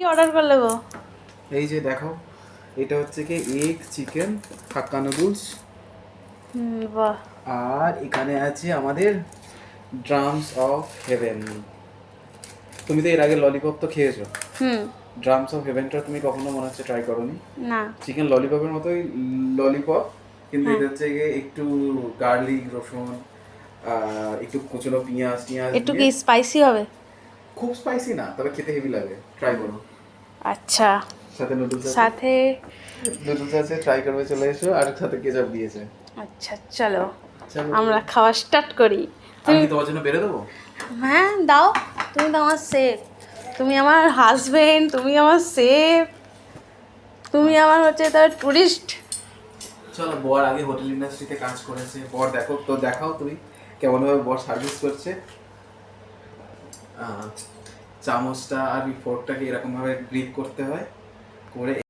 কি অর্ডার করলে গো? এই যে দেখো, এটা হচ্ছে কি এগ চিকেন হাক্কা নুডলস, বাহ। আর এখানে আছে আমাদের ড্রামস অফ হেভেন। তুমি তো এর আগে ললিপপ তো খেয়েছো, হুম। ড্রামস অফ হেভেনটা তুমি কখনো মনে হচ্ছে ট্রাই করোনি? না। চিকেন ললিপপের মতোই ললিপপ, কিন্তু হ্যাঁ, এটা হচ্ছে গিয়ে একটু গার্লিক রসুন, একটু কুচনো পেঁয়াজ টিয়াজ একটু দিয়ে। কি স্পাইসি হবে? খুব স্পাইসি না, তবে খেতে হেভি লাগে, ট্রাই করো। আচ্ছা। সাথে নুডলস আছে, সাথে? নুডলস আছে, ট্রাই করবে, চলে এসো। আর সাথে কেচাপ দিয়েছে। আচ্ছা, চলো চলো আমরা খাওয়া স্টার্ট করি। আমি তুমি? কি তোমার জন্য বেড়ে দেবো? হ্যাঁ, দাও। তুমি তো আমার সেফ, তুমি আমার হাজবেন্ড, তুমি আমার সেফ, তুমি আমার হচ্ছে তার টুরিস্ট। চলো, বর আগে হোটেল ইন্ডাস্ট্রিতে কাজ করেছে, বর দেখো তো, দেখাও তুমি কেমন ভাবে বর সার্ভিস করছে। চামচটা আর ফোর্কটাকে এরকম ভাবে গ্রিপ করতে হয়, করে